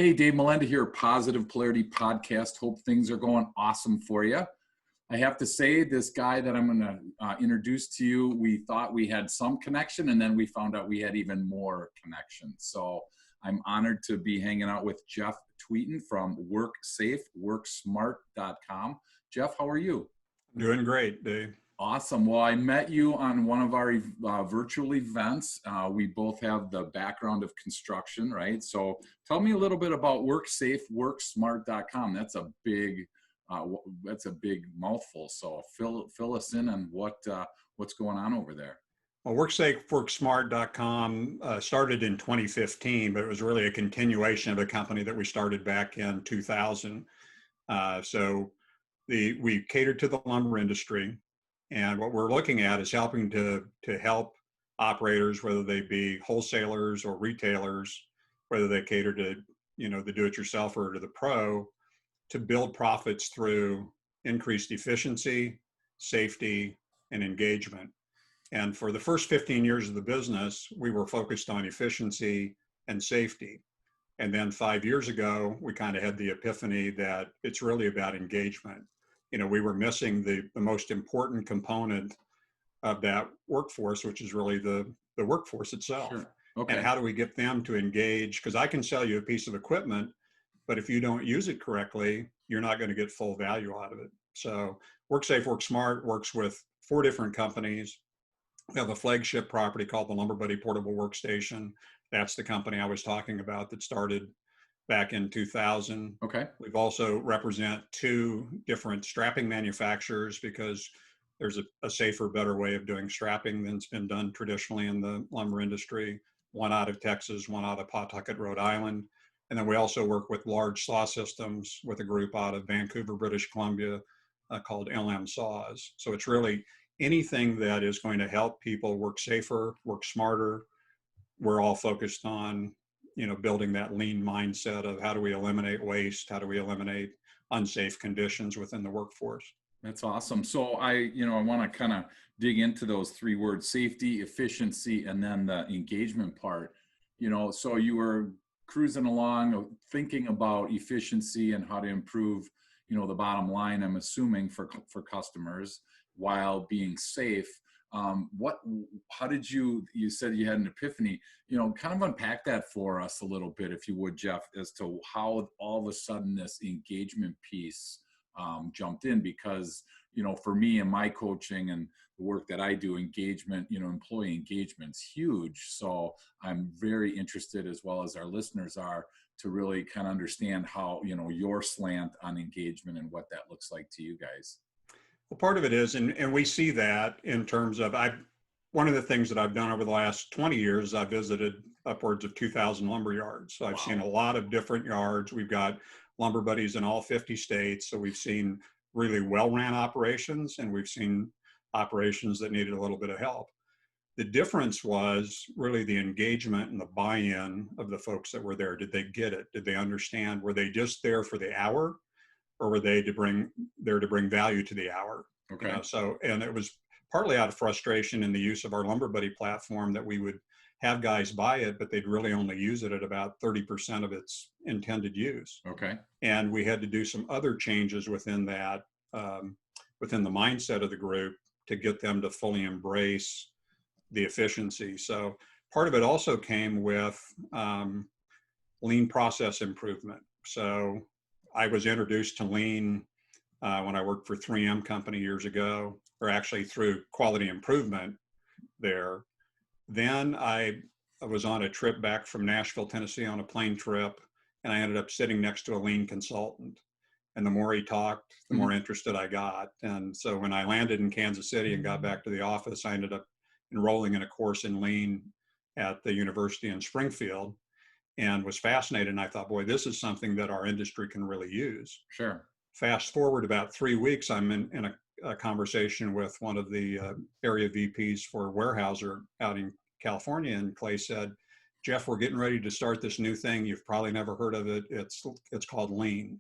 Hey, Dave Melinda here, Positive Polarity Podcast. Hope things are going awesome for you. I have to say, this guy that I'm going to introduce to you, we thought we had some connection, and then we found out we had even more connection. So I'm honored to be hanging out with Jeff Tweeten from WorkSafeWorkSmart.com. Jeff, how are you? Doing great, Dave. Awesome. Well, I met you on one of our virtual events. We both have the background of construction, right? So tell me a little bit about WorkSafeWorkSmart.com. That's a big mouthful. So fill us in on what's going on over there. Well, WorkSafeWorkSmart.com started in 2015, but it was really a continuation of a company that we started back in 2000. We catered to the lumber industry. And what we're looking at is helping to help operators, whether they be wholesalers or retailers, whether they cater to, the do-it-yourself or to the pro, to build profits through increased efficiency, safety, and engagement. And for the first 15 years of the business, we were focused on efficiency and safety. And then 5 years ago, we kind of had the epiphany that it's really about engagement. We were missing the most important component of that workforce, which is really the workforce itself. Sure. Okay. And how do we get them to engage? Because I can sell you a piece of equipment, but if you don't use it correctly, you're not going to get full value out of it. So WorkSafe WorkSmart works with 4 different companies. We have a flagship property called the Lumber Buddy Portable Workstation. That's the company I was talking about that started back in 2000. Okay. We've also represent 2 different strapping manufacturers because there's a safer, better way of doing strapping than's been done traditionally in the lumber industry. One out of Texas, one out of Pawtucket, Rhode Island. And then we also work with large saw systems with a group out of Vancouver, British Columbia called LM Saws. So it's really anything that is going to help people work safer, work smarter. We're all focused on building that lean mindset of how do we eliminate waste, how do we eliminate unsafe conditions within the workforce. That's awesome. So I want to kind of dig into those 3 words: safety, efficiency, and then the engagement part. So you were cruising along thinking about efficiency and how to improve, the bottom line, I'm assuming, for customers while being safe. How did you said you had an epiphany, kind of unpack that for us a little bit, if you would, Jeff, as to how all of a sudden this engagement piece jumped in, because, for me and my coaching and the work that I do, engagement, employee engagement's huge. So I'm very interested, as well as our listeners are, to really kind of understand how, your slant on engagement and what that looks like to you guys. Well, part of it is, and we see that in terms of, one of the things that I've done over the last 20 years, I've visited upwards of 2,000 lumber yards. So I've seen a lot of different yards. We've got lumber buddies in all 50 states. So we've seen really well-ran operations, and we've seen operations that needed a little bit of help. The difference was really the engagement and the buy-in of the folks that were there. Did they get it? Did they understand? Were they just there for the hour? Or were they there to bring value to the hour? Okay. And it was partly out of frustration in the use of our Lumber Buddy platform that we would have guys buy it, but they'd really only use it at about 30% of its intended use. Okay. And we had to do some other changes within that, within the mindset of the group, to get them to fully embrace the efficiency. So part of it also came with lean process improvement. So I was introduced to lean when I worked for 3M Company years ago, or actually through quality improvement there. Then I was on a trip back from Nashville, Tennessee, on a plane trip, and I ended up sitting next to a lean consultant. And the more he talked, the more interested I got. And so when I landed in Kansas City and got back to the office, I ended up enrolling in a course in lean at the university in Springfield, and was fascinated. And I thought, boy, this is something that our industry can really use. Sure. Fast forward about 3 weeks, I'm in a conversation with one of the area VPs for Weyerhaeuser out in California. And Clay said, Jeff, we're getting ready to start this new thing. You've probably never heard of it. It's called lean.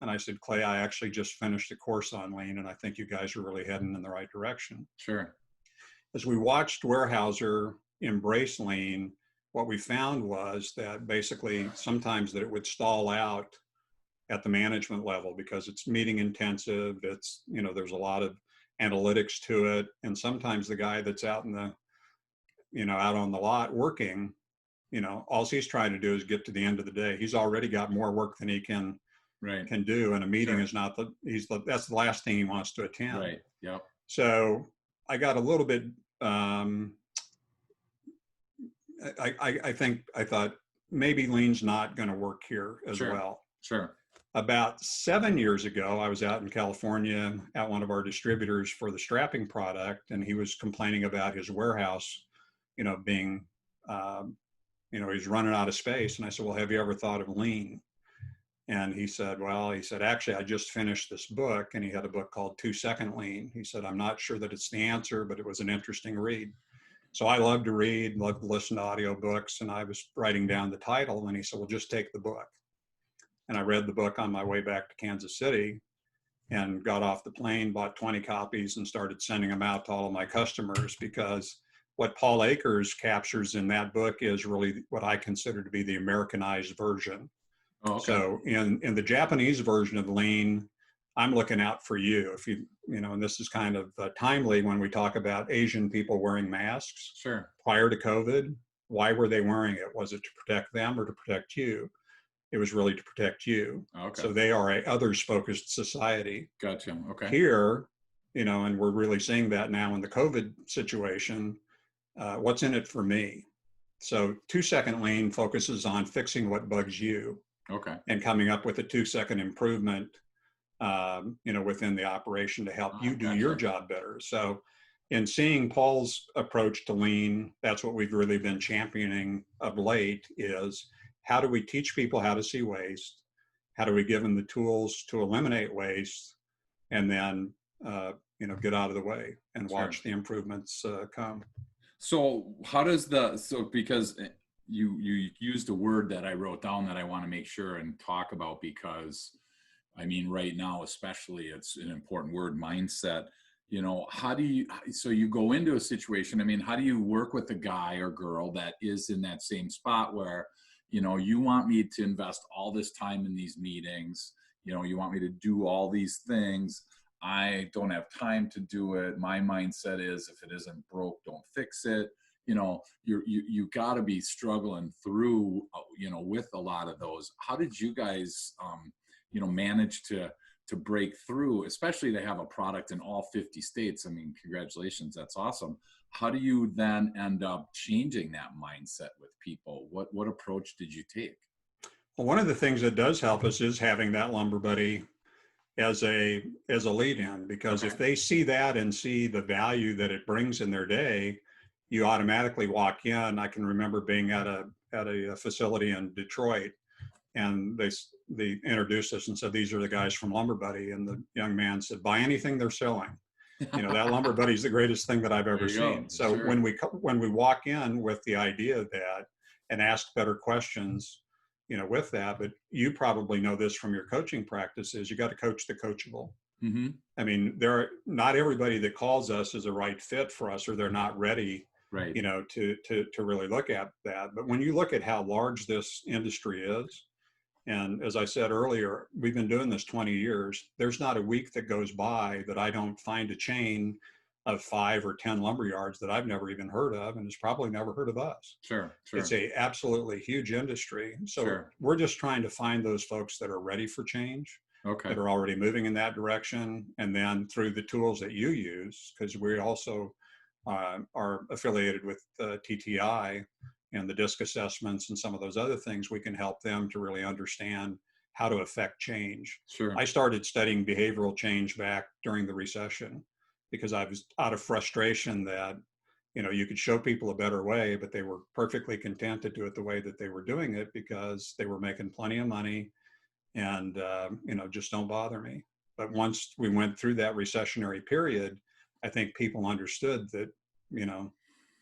And I said, Clay, I actually just finished a course on lean, and I think you guys are really heading in the right direction. Sure. As we watched Weyerhaeuser embrace lean, what we found was that basically sometimes that it would stall out at the management level because it's meeting intensive. It's, you know, there's a lot of analytics to it. And sometimes the guy that's out in the, you know, out on the lot working, you know, all he's trying to do is get to the end of the day. He's already got more work than he can do. And a meeting Sure. is not that's the last thing he wants to attend. Right. Yep. So I got a little bit, I think I thought maybe lean's not going to work here as Sure. well. Sure. About 7 years ago, I was out in California at one of our distributors for the strapping product, and he was complaining about his warehouse, you know, being, you know, he's running out of space. And I said, well, have you ever thought of lean? And he said, well, he said, actually, I just finished this book, and he had a book called 2 Second Lean. He said, I'm not sure that it's the answer, but it was an interesting read. So I love to read, love to listen to audiobooks, and I was writing down the title, and he said, well, just take the book. And I read the book on my way back to Kansas City and got off the plane, bought 20 copies and started sending them out to all of my customers, because what Paul Akers captures in that book is really what I consider to be the Americanized version. Oh, okay. So in the Japanese version of lean, I'm looking out for you. If you know, and this is kind of timely when we talk about Asian people wearing masks. Sure. Prior to COVID, why were they wearing it? Was it to protect them or to protect you? It was really to protect you. Okay. So they are a others-focused society. Gotcha. Okay. Here, you know, and we're really seeing that now in the COVID situation. What's in it for me? So 2 Second Lean focuses on fixing what bugs you. Okay. And coming up with a 2-second improvement, you know, within the operation to help you do your job better. So in seeing Paul's approach to lean, that's what we've really been championing of late, is how do we teach people how to see waste? How do we give them the tools to eliminate waste? And then, you know, get out of the way and watch the improvements come. So how does because you used a word that I wrote down that I want to make sure and talk about, because I mean, right now, especially, it's an important word, mindset. You know, so you go into a situation, I mean, how do you work with a guy or girl that is in that same spot where, you know, you want me to invest all this time in these meetings, you know, you want me to do all these things. I don't have time to do it. My mindset is, if it isn't broke, don't fix it. You know, you got to be struggling through, you know, with a lot of those. How did you guys, you know, manage to break through, especially to have a product in all 50 states? I mean, congratulations, that's awesome. How do you then end up changing that mindset with people? What approach did you take? Well, one of the things that does help us is having that lumber buddy as a lead in, because if they see that and see the value that it brings in their day, you automatically walk in. I can remember being at a facility in Detroit, and they introduced us and said, these are the guys from Lumber Buddy. And the young man said, buy anything they're selling. You know, that Lumber Buddy is the greatest thing that I've ever seen. So when we walk in with the idea of that and ask better questions, you know, with that, but you probably know this from your coaching practices, you got to coach the coachable. Mm-hmm. I mean, not everybody that calls us is a right fit for us, or they're not ready, right, you know, to really look at that. But when you look at how large this industry is, and as I said earlier, we've been doing this 20 years. There's not a week that goes by that I don't find a chain of 5 or 10 lumber yards that I've never even heard of, and has probably never heard of us. Sure. It's a absolutely huge industry. So we're just trying to find those folks that are ready for change, that are already moving in that direction. And then through the tools that you use, because we also are affiliated with TTI, and the DISC assessments and some of those other things, we can help them to really understand how to affect change. Sure. I started studying behavioral change back during the recession, because I was out of frustration that, you know, you could show people a better way, but they were perfectly content to do it the way that they were doing it, because they were making plenty of money, and, you know, just don't bother me. But once we went through that recessionary period, I think people understood that, you know,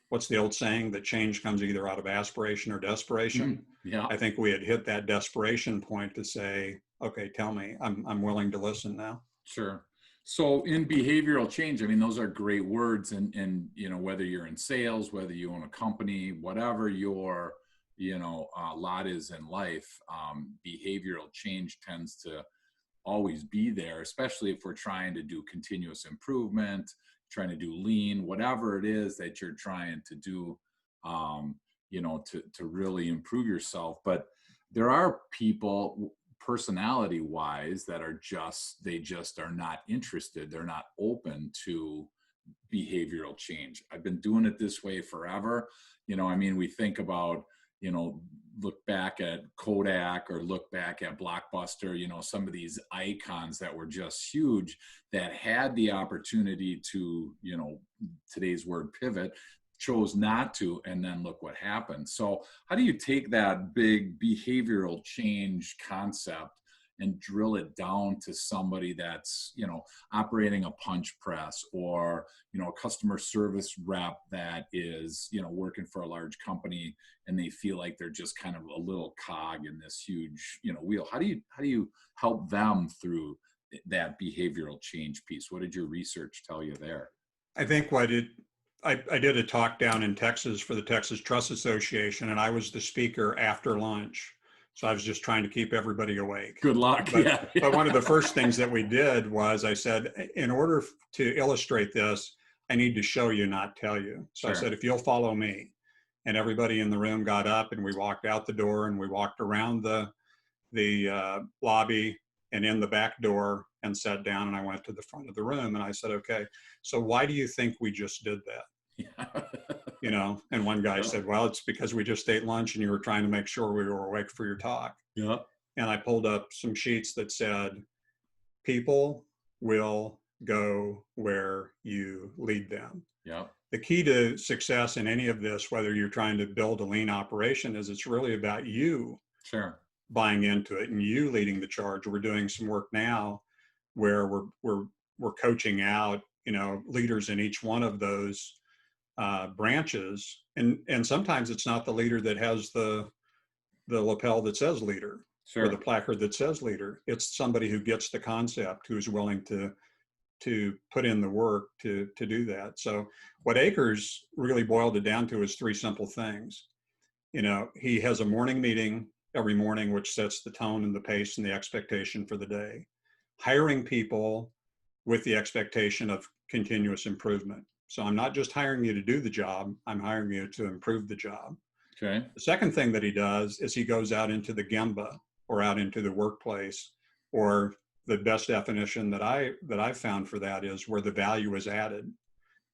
what's the old saying, that change comes either out of aspiration or desperation? Yeah. I think we had hit that desperation point to say, okay, tell me, I'm willing to listen now. Sure. So in behavioral change, I mean, those are great words, and you know, whether you're in sales, whether you own a company, whatever your lot is in life, behavioral change tends to always be there, especially if we're trying to do continuous improvement, trying to do lean, whatever it is that you're trying to do, to really improve yourself. But there are people, personality wise, that they just are not interested. They're not open to behavioral change. I've been doing it this way forever. I mean, we think about, look back at Kodak or look back at Blockbuster, some of these icons that were just huge, that had the opportunity to, today's word pivot, chose not to, and then look what happened. So how do you take that big behavioral change concept and drill it down to somebody that's, operating a punch press, or, a customer service rep that is, working for a large company, and they feel like they're just kind of a little cog in this huge, wheel? How do you help them through that behavioral change piece? What did your research tell you there? I think I did a talk down in Texas for the Texas Trust Association, and I was the speaker after lunch. So I was just trying to keep everybody awake. Good luck. But, Yeah. but one of the first things that we did was I said, in order to illustrate this, I need to show you, not tell you. So Sure. I said, if you'll follow me. And everybody in the room got up, and we walked out the door, and we walked around the lobby and in the back door and sat down, and I went to the front of the room and I said, okay, so why do you think we just did that? Yeah. And one guy said, well, it's because we just ate lunch and you were trying to make sure we were awake for your talk. Yeah. And I pulled up some sheets that said, people will go where you lead them. Yeah. The key to success in any of this, whether you're trying to build a lean operation, is it's really about you Sure. buying into it and you leading the charge. We're doing some work now where we're coaching out, leaders in each one of those branches, and sometimes it's not the leader that has the lapel that says leader, Sure. or the placard that says leader. It's somebody who gets the concept, who's willing to put in the work to do that. So what Akers really boiled it down to is three simple things. He has a morning meeting every morning, which sets the tone and the pace and the expectation for the day. Hiring people with the expectation of continuous improvement. So I'm not just hiring you to do the job, I'm hiring you to improve the job. Okay. The second thing that he does is he goes out into the Gemba, or out into the workplace, or the best definition that I've found for that is where the value is added.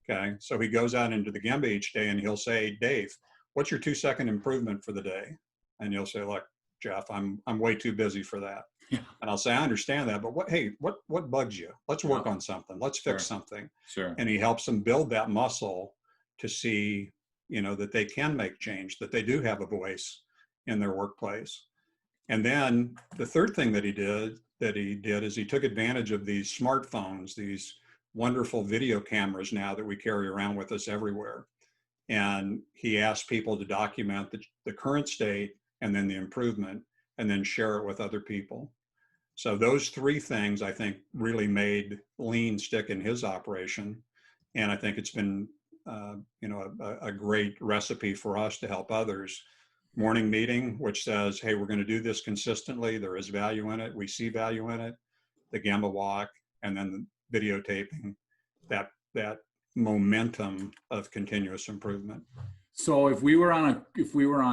Okay. So he goes out into the Gemba each day and he'll say, Dave, what's your 2-second improvement for the day? And you'll say, look, Jeff, I'm way too busy for that. Yeah. And I'll say, I understand that, but what bugs you? Let's work on something. Let's fix something. Sure. And he helps them build that muscle to see, that they can make change, that they do have a voice in their workplace. And then the third thing that he did is he took advantage of these smartphones, these wonderful video cameras now that we carry around with us everywhere. And he asked people to document the current state and then the improvement, and then share it with other people. So those three things, I think, really made lean stick in his operation. And I think it's been, a great recipe for us to help others. Morning meeting, which says, hey, we're going to do this consistently. There is value in it. We see value in it. The Gemba walk, and then the videotaping, that momentum of continuous improvement. So if we were on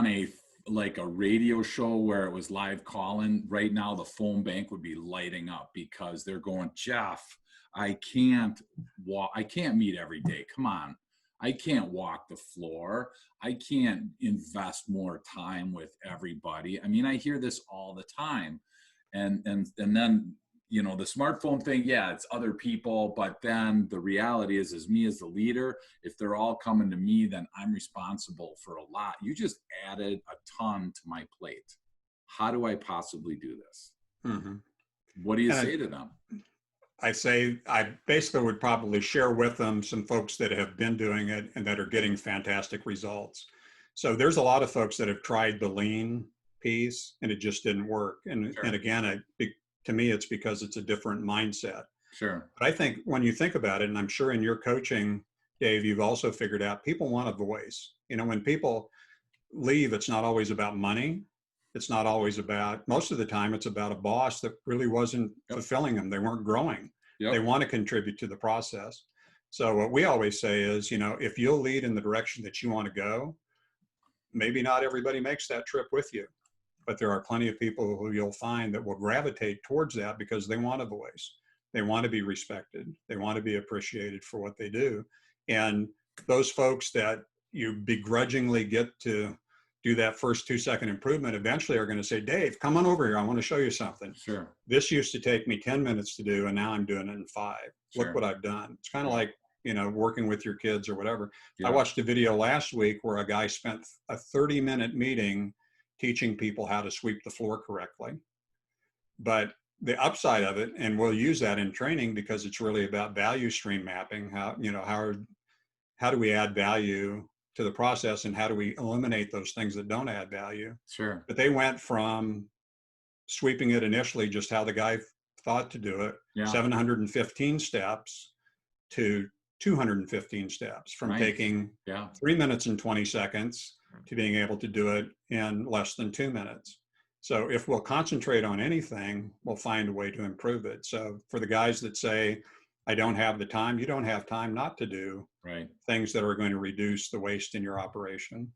a like a radio show where it was live calling, right now the phone bank would be lighting up, because they're going, Jeff, I can't meet every day. Come on. I can't walk the floor. I can't invest more time with everybody. I mean, I hear this all the time. And then, the smartphone thing, yeah, it's other people, but then the reality is me as the leader, if they're all coming to me, then I'm responsible for a lot. You just added a ton to my plate. How do I possibly do this? Mm-hmm. What do you say to them? I basically would probably share with them some folks that have been doing it and that are getting fantastic results. So there's a lot of folks that have tried the lean piece and it just didn't work. And, Sure. and again, to me, it's because it's a different mindset. Sure. But I think when you think about it, and I'm sure in your coaching, Dave, you've also figured out people want a voice. You know, when people leave, it's not always about money. It's not always about, most of the time, it's about a boss that really wasn't Yep. fulfilling them. They weren't growing. Yep. They want to contribute to the process. So what we always say is, you know, if you'll lead in the direction that you want to go, maybe not everybody makes that trip with you, but there are plenty of people who you'll find that will gravitate towards that because they want a voice. They want to be respected. They want to be appreciated for what they do. And those folks that you begrudgingly get to do that first 2-second improvement eventually are going to say, Dave, come on over here. I want to show you something. Sure. This used to take me 10 minutes to do, and now I'm doing it in 5. Sure. Look what I've done. It's kind of Yeah. like, you know, working with your kids or whatever. Yeah. I watched a video last week where a guy spent a 30-minute meeting teaching people how to sweep the floor correctly. But the upside of it, and we'll use that in training because it's really about value stream mapping. How, you know, how do we add value to the process, and how do we eliminate those things that don't add value? Sure. But they went from sweeping it initially, just how the guy thought to do it, Yeah. 715 steps to 215 steps, from Nice. taking Yeah. 3 minutes and 20 seconds to being able to do it in less than 2 minutes. So if we'll concentrate on anything, we'll find a way to improve it. So for the guys that say, I don't have the time, you don't have time not to do Right. things that are going to reduce the waste in your operation.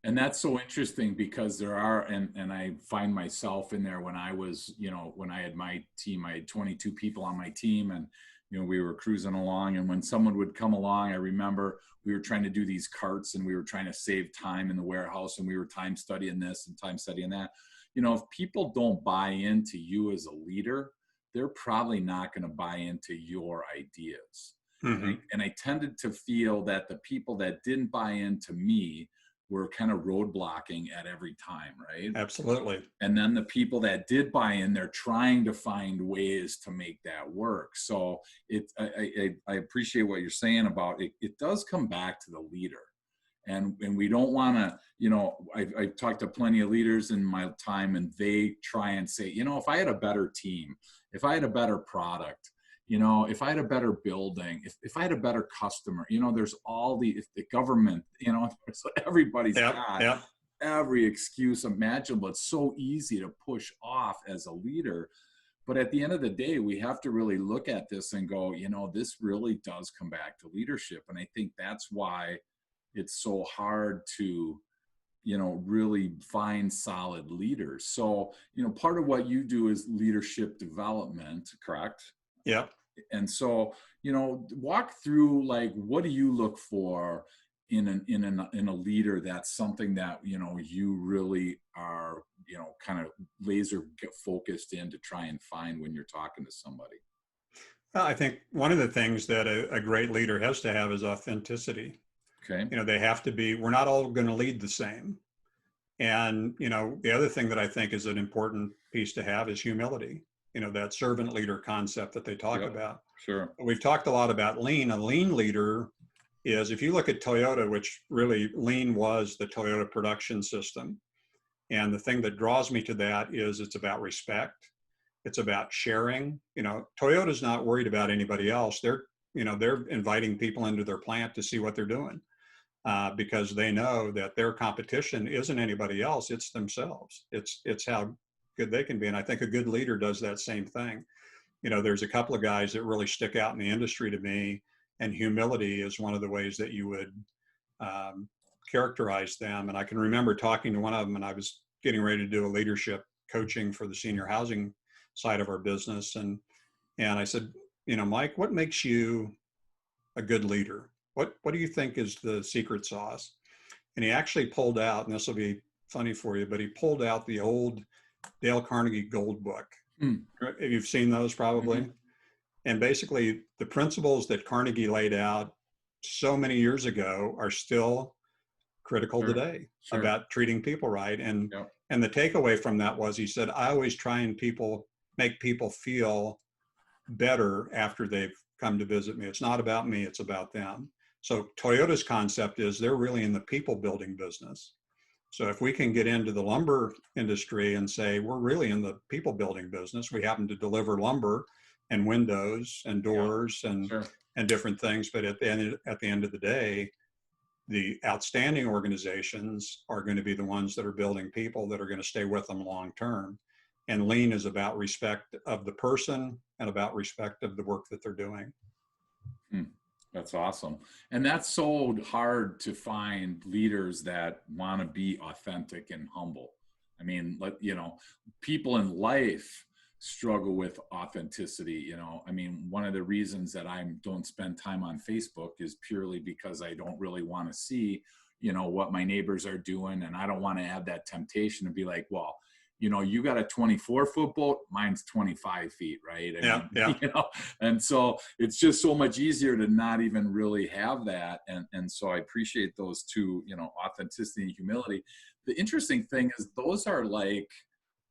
And that's so interesting because there are, and I find myself in there when I was, you know, when I had my team, I had 22 people on my team, and, you know, we were cruising along, and when someone would come along, I remember we were trying to do these carts, and we were trying to save time in the warehouse, and we were time studying this and time studying that. You know, if people don't buy into you as a leader, they're probably not going to buy into your ideas. Mm-hmm. And I tended to feel that the people that didn't buy into me were kind of roadblocking at every time, right? Absolutely. And then the people that did buy in, they're trying to find ways to make that work. So I appreciate what you're saying about it. It does come back to the leader. And we don't want to, you know, I've talked to plenty of leaders in my time, and they try and say, you know, if I had a better team, if I had a better product, you know, if I had a better building, if I had a better customer, you know, there's all the government, you know, everybody's got every excuse imaginable. It's so easy to push off as a leader. But at the end of the day, we have to really look at this and go, you know, this really does come back to leadership. And I think that's why it's so hard to, you know, really find solid leaders. So, you know, part of what you do is leadership development, correct? Yeah. And so, you know, walk through, like, what do you look for in a leader that's something that, you know, you really are, you know, kind of laser focused in to try and find when you're talking to somebody? Well, I think one of the things that a great leader has to have is authenticity. Okay. You know, they have to be, we're not all going to lead the same. And, you know, the other thing that I think is an important piece to have is humility. You know, that servant leader concept that they talk about. Sure. We've talked a lot about lean. A lean leader is, if you look at Toyota, which really lean was the Toyota production system. And the thing that draws me to that is it's about respect. It's about sharing. You know, Toyota's not worried about anybody else. They're inviting people into their plant to see what they're doing. Because they know that their competition isn't anybody else, it's themselves. It's how good they can be. And I think a good leader does that same thing. You know, there's a couple of guys that really stick out in the industry to me, and humility is one of the ways that you would characterize them. And I can remember talking to one of them, and I was getting ready to do a leadership coaching for the senior housing side of our business. And I said, you know, Mike, what makes you a good leader? What do you think is the secret sauce? And he actually pulled out, and this will be funny for you, but he pulled out the old Dale Carnegie Gold Book. You've seen those probably. Mm-hmm. And basically the principles that Carnegie laid out so many years ago are still critical today about treating people right. And the takeaway from that was, he said, I always try and make people feel better after they've come to visit me. It's not about me, it's about them. So Toyota's concept is they're really in the people building business. So if we can get into the lumber industry and say, we're really in the people building business, we happen to deliver lumber and windows and doors Sure. and different things. But at the end of the day, the outstanding organizations are going to be the ones that are building people that are going to stay with them long term. And lean is about respect of the person and about respect of the work that they're doing. Hmm. That's awesome. And that's so hard to find leaders that want to be authentic and humble. I mean, people in life struggle with authenticity. I mean, one of the reasons that I don't spend time on Facebook is purely because I don't really want to see, what my neighbors are doing. And I don't want to have that temptation to be like, well, you got a 24-foot boat, mine's 25 feet, right? Yeah, yeah. And so it's just so much easier to not even really have that. And so I appreciate those two, authenticity and humility. The interesting thing is those are like,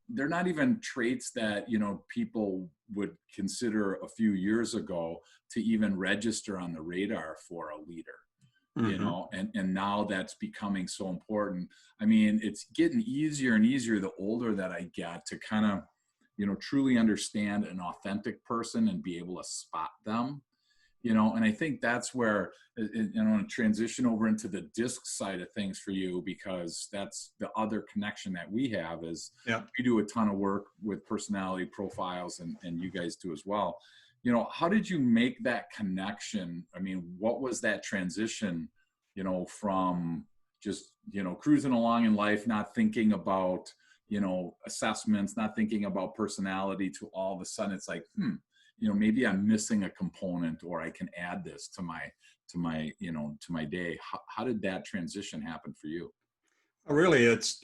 they're not even traits that, people would consider a few years ago to even register on the radar for a leader. And now that's becoming so important. I mean, it's getting easier and easier the older that I get to kind of, truly understand an authentic person and be able to spot them, and I think that's where I want to transition over into the disc side of things for you, because that's the other connection that we have is we do a ton of work with personality profiles and you guys do as well. How did you make that connection? I mean, what was that transition, from just, cruising along in life, not thinking about, assessments, not thinking about personality, to all of a sudden it's like, maybe I'm missing a component, or I can add this to my day. How did that transition happen for you? Really, it's,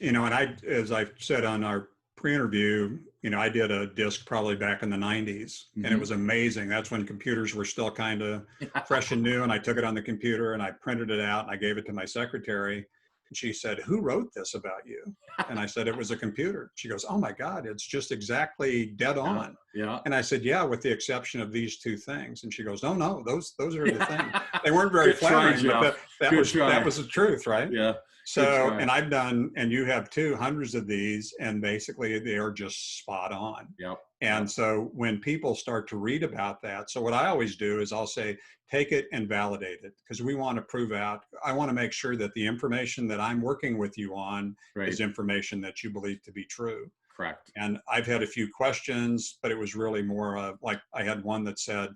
as I said on our pre-interview, I did a disc probably back in the 90s, and it was amazing. That's when computers were still kind of fresh and new. And I took it on the computer and I printed it out and I gave it to my secretary. And she said, "Who wrote this about you?" And I said, "It was a computer." She goes, "Oh my God, it's just exactly dead on." Yeah. And I said, "Yeah, with the exception of these two things." And she goes, "No, no, those are the things." They weren't very flattering, but that was the truth, right? Yeah. So, and I've done, and you have too, hundreds of these, and basically they are just spot on. Yep. And so when people start to read about that, so what I always do is I'll say, take it and validate it, because we want to prove out, I want to make sure that the information that I'm working with you on is information that you believe to be true. Correct. And I've had a few questions, but it was really more like I had one that said,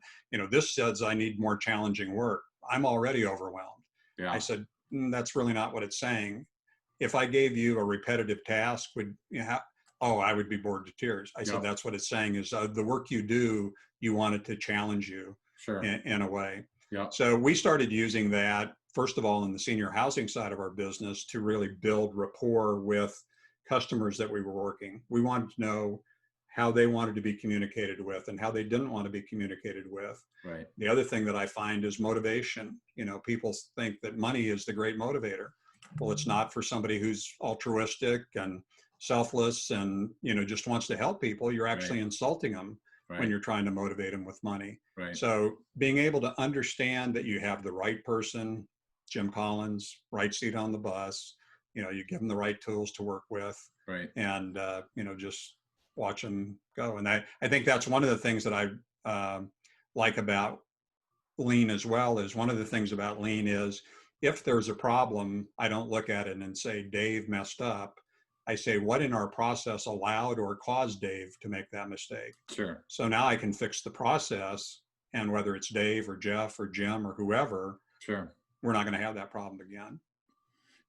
this says I need more challenging work. I'm already overwhelmed. Yeah. I said, that's really not what it's saying. If I gave you a repetitive task, I would be bored to tears. I said, that's what it's saying is the work you do, you want it to challenge you in a way. Yeah. So we started using that, first of all, in the senior housing side of our business to really build rapport with customers that we were working. We wanted to know how they wanted to be communicated with and how they didn't want to be communicated with. Right. The other thing that I find is motivation. People think that money is the great motivator. Well, it's not for somebody who's altruistic and selfless and, just wants to help people. You're actually insulting them when you're trying to motivate them with money. Right. So being able to understand that you have the right person, Jim Collins, right seat on the bus, you give them the right tools to work with, and, just watch them go. And I think that's one of the things that I like about lean as well. Is one of the things about lean is if there's a problem, I don't look at it and say, Dave messed up. I say, what in our process allowed or caused Dave to make that mistake? Sure. So now I can fix the process, and whether it's Dave or Jeff or Jim or whoever, we're not going to have that problem again.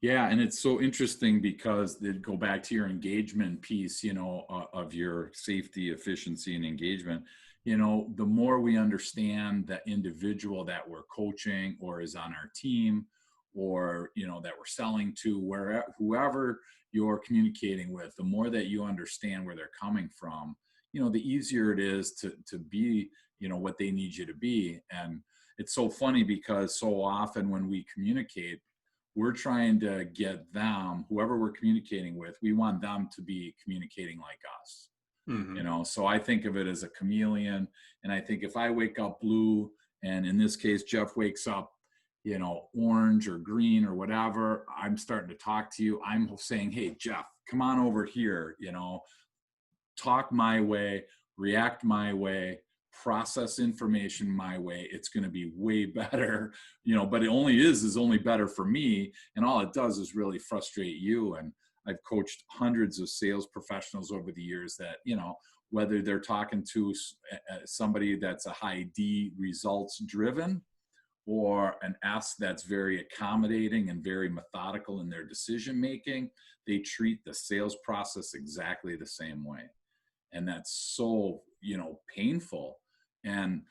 Yeah, and it's so interesting because they go back to your engagement piece, of your safety, efficiency, and engagement. The more we understand the individual that we're coaching or is on our team, or that we're selling to, whoever you're communicating with, the more that you understand where they're coming from, the easier it is to be, what they need you to be. And it's so funny because so often when we communicate, we're trying to get them, whoever we're communicating with, we want them to be communicating like us. So I think of it as a chameleon. And I think if I wake up blue, and in this case, Jeff wakes up, orange or green or whatever, I'm starting to talk to you. I'm saying, hey, Jeff, come on over here, talk my way, react my way, process information my way, it's going to be way better, you know, but it only is only better for me. And all it does is really frustrate you. And I've coached hundreds of sales professionals over the years that, you know, whether they're talking to somebody that's a high D results driven, or an S that's very accommodating and very methodical in their decision making, they treat the sales process exactly the same way. And that's so, you know, painful. And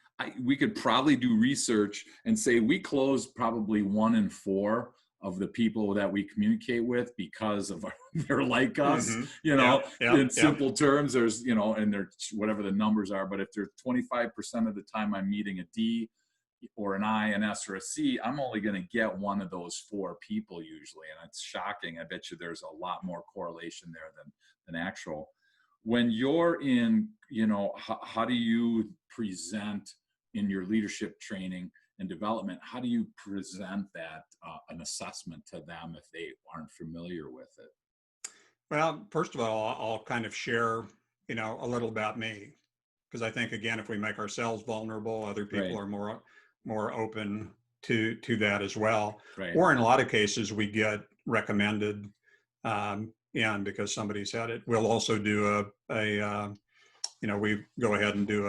we could probably do research and say we close probably 1 in 4 of the people that we communicate with because of they're like us, you know, in simple terms. There's, you know, and they're whatever the numbers are, but if they're 25% of the time I'm meeting a D or an I, an S, or a C, I'm only going to get one of those 4 people usually. And it's shocking. I bet you there's a lot more correlation there than actual. When you're in, you know, how do you present in your leadership training and development? How do you present that, an assessment to them if they aren't familiar with it? Well, first of all, I'll kind of share, you know, a little about me, because I think, again, if we make ourselves vulnerable, other people are more open to that as well. Right. Or in a lot of cases, we get recommended, and because somebody's had it, we'll also do you know, we go ahead and do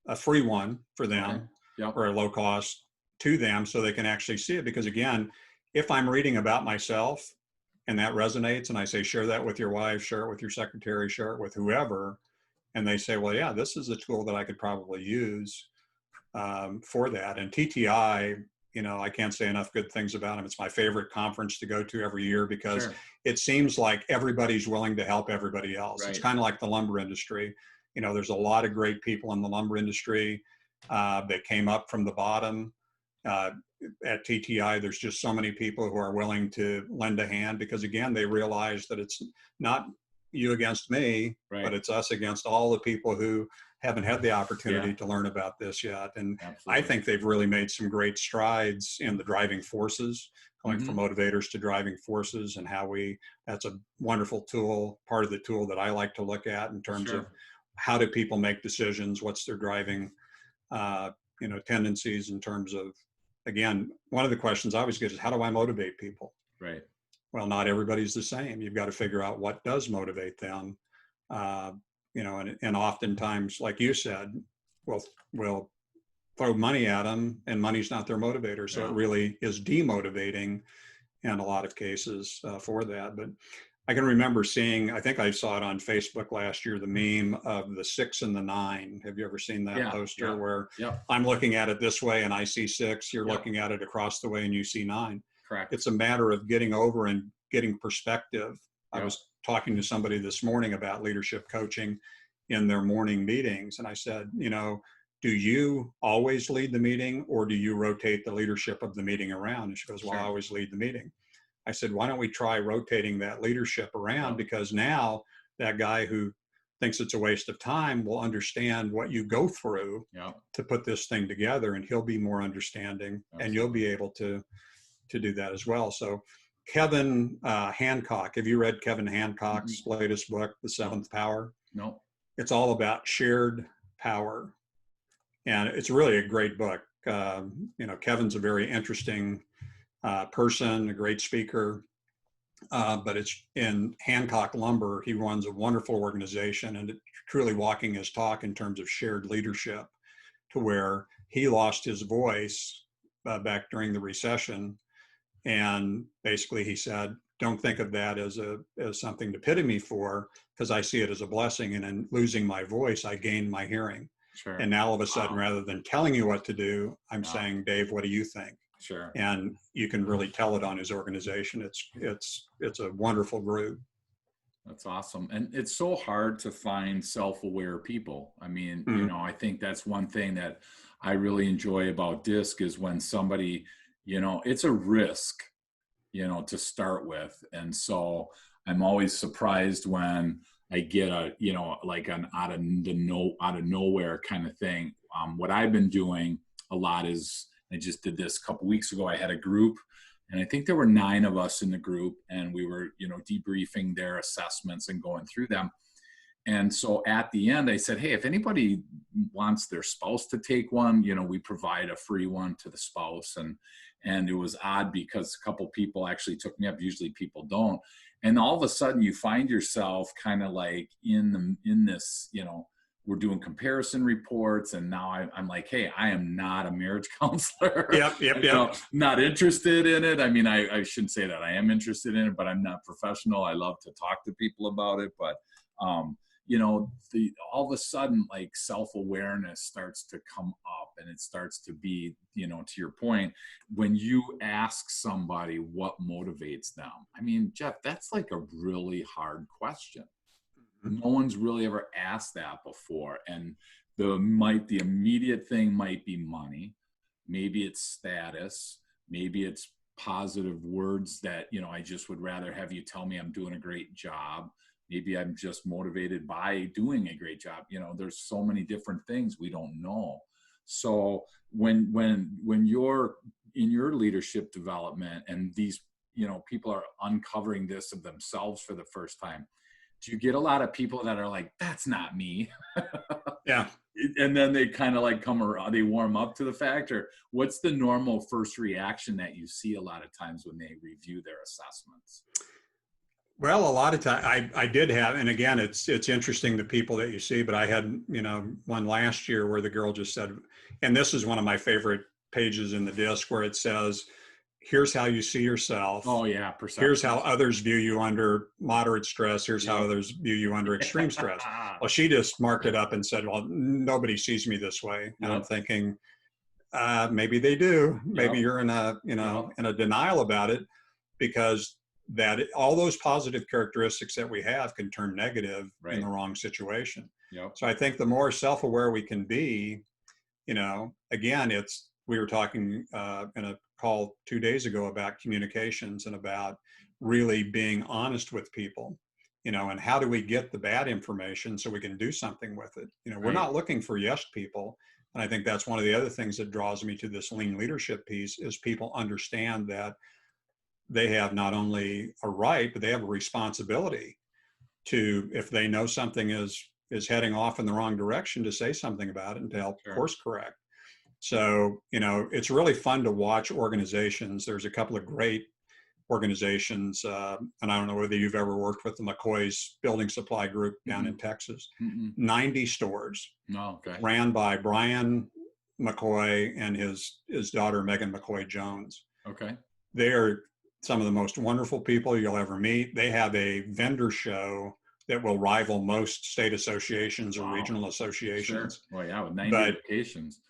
a free one for them, or a low cost to them, so they can actually see it. Because again, if I'm reading about myself and that resonates, and I say, share that with your wife, share it with your secretary, share it with whoever, and they say, well, yeah, this is a tool that I could probably use for that. And TTI, you know, I can't say enough good things about them. It's my favorite conference to go to every year, because it seems like everybody's willing to help everybody else. It's kind of like the lumber industry. You know, there's a lot of great people in the lumber industry that came up from the bottom. At TTI, there's just so many people who are willing to lend a hand, because again, they realize that it's not you against me, but it's us against all the people who haven't had the opportunity to learn about this yet. And I think they've really made some great strides in the driving forces, going from motivators to driving forces, and how that's a wonderful tool, part of the tool that I like to look at in terms of how do people make decisions, what's their driving, you know, tendencies in terms of, again, one of the questions I always get is, how do I motivate people? Right. Well, not everybody's the same. You've got to figure out what does motivate them. You know, and oftentimes, like you said, we'll throw money at them, and money's not their motivator. So it really is demotivating in a lot of cases for that. But I can remember seeing, I think I saw it on Facebook last year, the meme of the 6 and the 9. Have you ever seen that poster where I'm looking at it this way and I see 6, you're looking at it across the way and you see 9? Correct. It's a matter of getting over and getting perspective. I was talking to somebody this morning about leadership coaching in their morning meetings. And I said, you know, do you always lead the meeting, or do you rotate the leadership of the meeting around? And she goes, well, I always lead the meeting. I said, why don't we try rotating that leadership around? Because now that guy who thinks it's a waste of time will understand what you go through to put this thing together, and he'll be more understanding, and you'll be able to do that as well. So Kevin Hancock, have you read Kevin Hancock's latest book, The Seventh Power? No. It's all about shared power. And it's really a great book. You know, Kevin's a very interesting person, a great speaker, but it's in Hancock Lumber. He runs a wonderful organization, and it's truly walking his talk in terms of shared leadership, to where he lost his voice back during the recession. And basically he said, don't think of that as something to pity me for, because I see it as a blessing. And in losing my voice, I gained my hearing. And now all of a sudden, rather than telling you what to do, I'm saying, Dave, what do you think? And you can really tell it on his organization. It's a wonderful group. That's awesome. And it's so hard to find self-aware people. I mean, you know, I think that's one thing that I really enjoy about DISC is when somebody, you know, it's a risk, you know, to start with. And so I'm always surprised when I get a, you know, like an out of nowhere kind of thing. What I've been doing a lot is, I just did this a couple weeks ago. I had a group, and I think there were 9 of us in the group, and we were, you know, debriefing their assessments and going through them. And so at the end, I said, hey, if anybody wants their spouse to take one, we provide a free one to the spouse. And it was odd because a couple people actually took me up. Usually people don't. And all of a sudden you find yourself kind of like in this, we're doing comparison reports. And now I'm like, hey, I am not a marriage counselor. Yep. Not interested in it. I mean, I shouldn't say that. I am interested in it, but I'm not professional. I love to talk to people about it. But, all of a sudden, like self-awareness starts to come up, and it starts to be, to your point, when you ask somebody what motivates them. I mean, Jeff, that's like a really hard question. No one's really ever asked that before. And the immediate thing might be money. Maybe it's status. Maybe it's positive words that, I just would rather have you tell me I'm doing a great job. Maybe I'm just motivated by doing a great job. There's so many different things we don't know. So when you're in your leadership development and these, people are uncovering this of themselves for the first time, do you get a lot of people that are like, that's not me? Yeah. And then they kind of like come around, they warm up to the fact? Or what's the normal first reaction that you see a lot of times when they review their assessments? Well, a lot of time I did have, and again, it's interesting the people that you see, but I had, one last year where the girl just said, and this is one of my favorite pages in the disc, where it says, here's how you see yourself. Oh yeah. Perception. Here's how others view you under moderate stress. Here's how others view you under extreme stress. Well, she just marked it up and said, well, nobody sees me this way. And I'm thinking, maybe they do. Maybe you're in a, in a denial about it, because that all those positive characteristics that we have can turn negative in the wrong situation. So I think the more self-aware we can be, again, we were talking in a call 2 days ago about communications and about really being honest with people, and how do we get the bad information so we can do something with it? We're not looking for yes people. And I think that's one of the other things that draws me to this lean leadership piece is people understand that they have not only a right, but they have a responsibility to, if they know something is heading off in the wrong direction, to say something about it and to help course correct. So, it's really fun to watch organizations. There's a couple of great organizations, and I don't know whether you've ever worked with the McCoy's Building Supply Group down in Texas. 90 stores ran by Brian McCoy and his daughter, Megan McCoy Jones. Okay. They are some of the most wonderful people you'll ever meet. They have a vendor show that will rival most state associations or regional associations. Sure. Well, yeah, with 90 locations.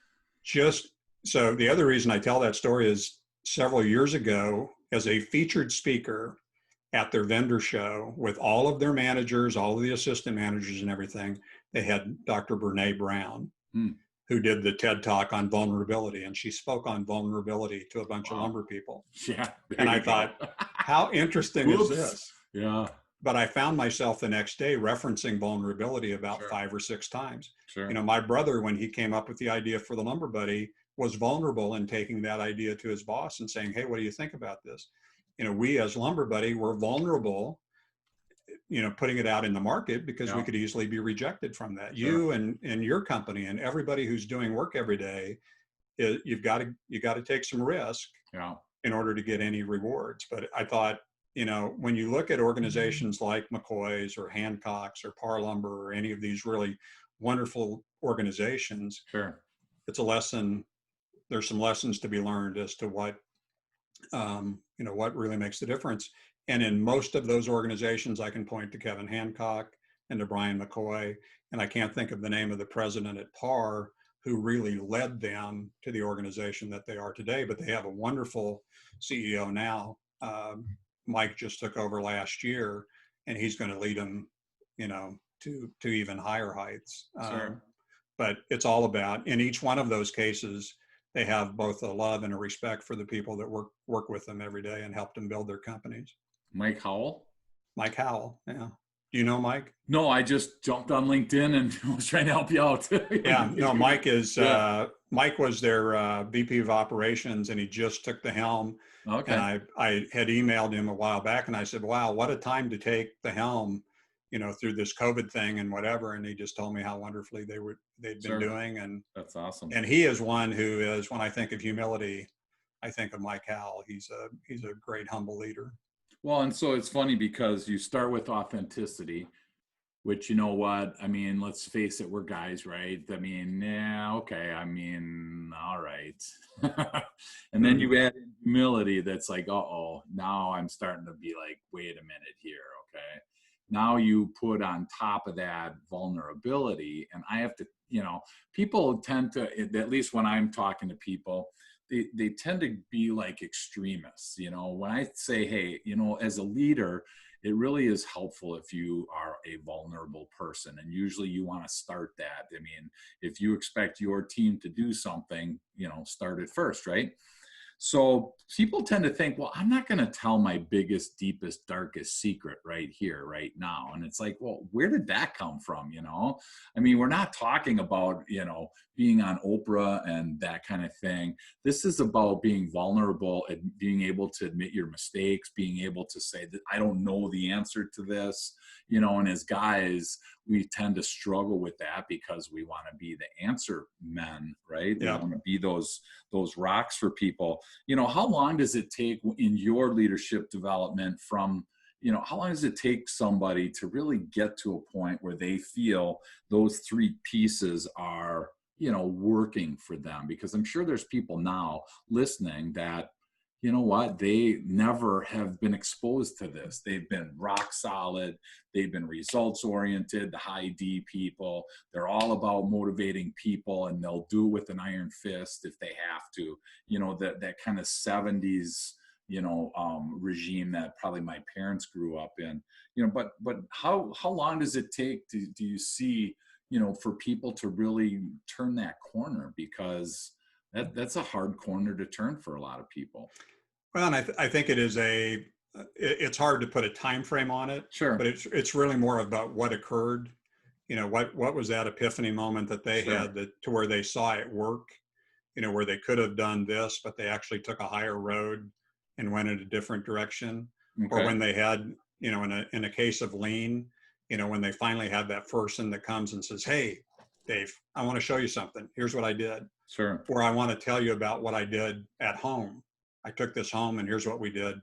Just so the other reason I tell that story is several years ago, as a featured speaker at their vendor show with all of their managers, all of the assistant managers and everything, they had Dr. Brene Brown, who did the TED Talk on vulnerability. And she spoke on vulnerability to a bunch of lumber people. Yeah. And I thought, how interesting is this? Yeah. But I found myself the next day referencing vulnerability about 5 or 6 times. My brother, when he came up with the idea for the Lumber Buddy, was vulnerable in taking that idea to his boss and saying, hey, what do you think about this? We as Lumber Buddy were vulnerable, putting it out in the market because we could easily be rejected from that. You and your company and everybody who's doing work every day, you got to take some risk in order to get any rewards. But I thought, when you look at organizations like McCoy's or Hancock's or Par Lumber or any of these really wonderful organizations, it's a lesson. There's some lessons to be learned as to what, what really makes the difference. And in most of those organizations, I can point to Kevin Hancock and to Brian McCoy, and I can't think of the name of the president at Par who really led them to the organization that they are today, but they have a wonderful CEO now. Mike just took over last year, and he's going to lead them, to even higher heights. But it's all about, in each one of those cases, they have both a love and a respect for the people that work with them every day and help them build their companies. Mike Howell? Mike Howell, yeah. Do you know Mike? No, I just jumped on LinkedIn and was trying to help you out. Yeah, no, Mike is, Mike was their VP of operations, and he just took the helm. Okay. And I had emailed him a while back, and I said, wow, what a time to take the helm, through this COVID thing and whatever. And he just told me how wonderfully they'd been Sure. doing. And That's awesome. he is one who is, when I think of humility, I think of Mike Howell. He's a great, humble leader. Well, and so it's funny because you start with authenticity, which, you know what, I mean, let's face it, we're guys, right? I mean, yeah, okay, I mean, all right. And then you add in humility, that's like, uh-oh, now I'm starting to be like, wait a minute here, okay? Now you put on top of that vulnerability, and I have to, people tend to, at least when I'm talking to people, they tend to be like extremists. When I say, hey, as a leader, it really is helpful if you are a vulnerable person. And usually you want to start that. I mean, if you expect your team to do something, start it first, right? So people tend to think, well, I'm not going to tell my biggest, deepest, darkest secret right here, right now. And it's like, well, where did that come from? I mean, we're not talking about, being on Oprah and that kind of thing. This is about being vulnerable and being able to admit your mistakes, being able to say that I don't know the answer to this, and as guys, we tend to struggle with that because we want to be the answer men, right? Yeah. We want to be those rocks for people. How long does it take in your leadership development from, how long does it take somebody to really get to a point where they feel those three pieces are, working for them? Because I'm sure there's people now listening that, you know what, they never have been exposed to this. They've been rock solid. They've been results oriented, the high D people. They're all about motivating people, and they'll do it with an iron fist if they have to. That kind of 70s, regime that probably my parents grew up in. But how long does it take do you see, for people to really turn that corner? Because that's a hard corner to turn for a lot of people. Well, and I think it is it's hard to put a time frame on it, Sure. but it's really more about what occurred. What was that epiphany moment that they Sure. had to where they saw it work, where they could have done this, but they actually took a higher road and went in a different direction. Or Okay. when they had, in a case of lean, when they finally had that person that comes and says, hey, Dave, I want to show you something. Here's what I did. Sure. Or I want to tell you about what I did at home. I took this home and here's what we did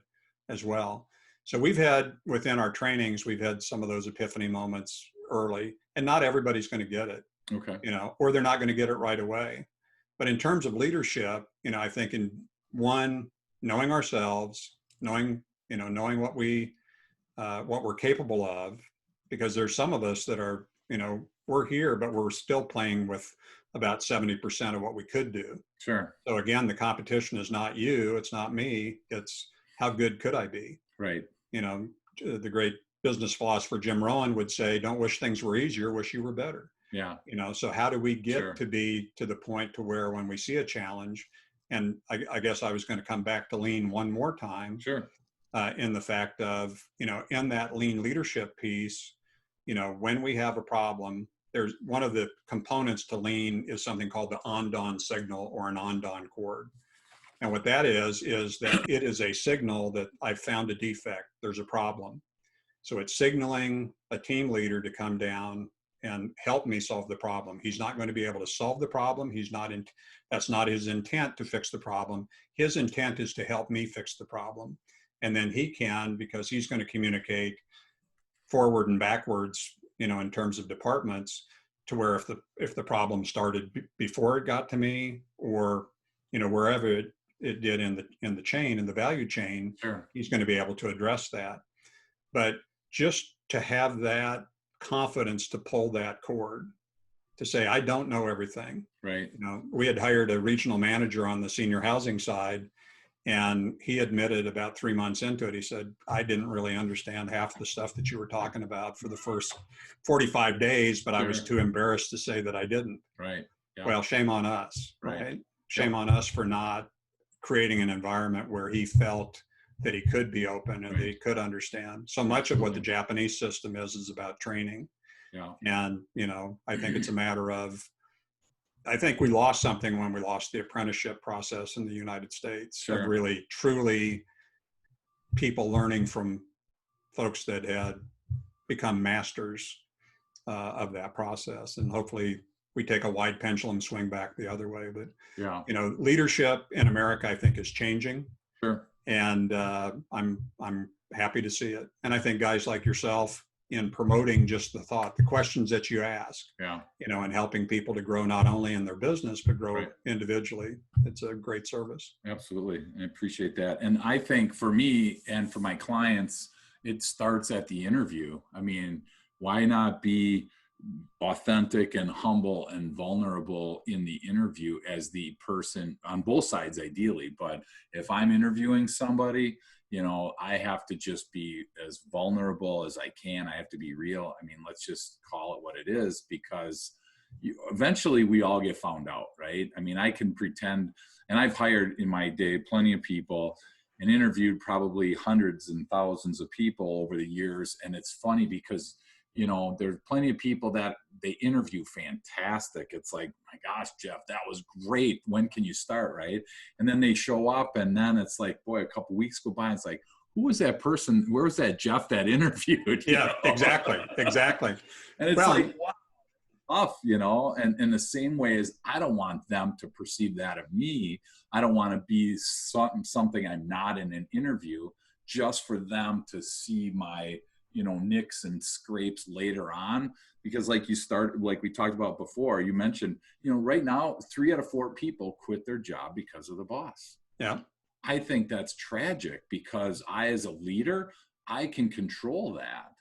as well. So we've had, within our trainings, we've had some of those epiphany moments early, and not everybody's going to get it, Okay. or they're not going to get it right away. But in terms of leadership, I think in one, knowing ourselves, knowing what we're capable of, because there's some of us that are, we're here, but we're still playing with about 70% of what we could do. Sure. So again, the competition is not you, it's not me, it's how good could I be? Right. The great business philosopher Jim Rohn would say, don't wish things were easier, wish you were better. Yeah. So how do we get Sure. to be to the point to where when we see a challenge, and I guess I was going to come back to lean one more time, Sure. in the fact of, in that lean leadership piece, when we have a problem, there's one of the components to lean is something called the on-dawn signal, or an on-dawn chord. And what that is that it is a signal that I've found a defect, there's a problem. So it's signaling a team leader to come down and help me solve the problem. He's not going to be able to solve the problem. That's not his intent to fix the problem. His intent is to help me fix the problem. And then he can, because he's going to communicate forward and backwards, in terms of departments, to where if the problem started before it got to me, or, wherever it did in the chain, in the value chain, Sure. he's going to be able to address that. But just to have that confidence to pull that cord, to say, I don't know everything. Right. We had hired a regional manager on the senior housing side, and he admitted about 3 months into it, he said, I didn't really understand half the stuff that you were talking about for the first 45 days, but I was Sure. too embarrassed to say that I didn't. Right. Yeah. Well, shame on us, Right. right? Shame on us for not creating an environment where he felt that he could be open and Right. that he could understand. So much of what the Absolutely. Japanese system is about training. Yeah. And, I think it's a matter of, I think we lost something when we lost the apprenticeship process in the United States, Sure. of really, truly people learning from folks that had become masters of that process. And hopefully we take a wide pendulum swing back the other way. But, Yeah, you know, leadership in America, I think, is changing. sure. And I'm happy to see it. And I think guys like yourself, in promoting just the thought, the questions that you ask, Yeah, you know, and helping people to grow not only in their business, but grow right. individually. It's a great service. Absolutely. I appreciate that. And I think for me and for my clients, it starts at the interview. I mean, why not be authentic and humble and vulnerable in the interview as the person on both sides, ideally? But if I'm interviewing somebody, you know, I have to just be as vulnerable as I can. I have to be real. I mean, let's just call it what it is, because eventually we all get found out, right? I mean, I can pretend, and I've hired in my day plenty of people and interviewed probably hundreds and thousands of people over the years. And it's funny because, you know, there's plenty of people that they interview fantastic. It's like, my gosh, Jeff, that was great. When can you start? Right. And then they show up, and then it's like, boy, a couple weeks go by. And it's like, who was that person? Where was that Jeff that interviewed? Yeah, exactly. Exactly. And it's Well, like, wow, tough, you know, and in the same way as I don't want them to perceive that of me. I don't want to be something I'm not in an interview, just for them to see my, you know, nicks and scrapes later on. Because like we talked about before, you mentioned, you know, right now 3 out of 4 people quit their job because of the boss. yeah. I think that's tragic, because I, as a leader, I can control that.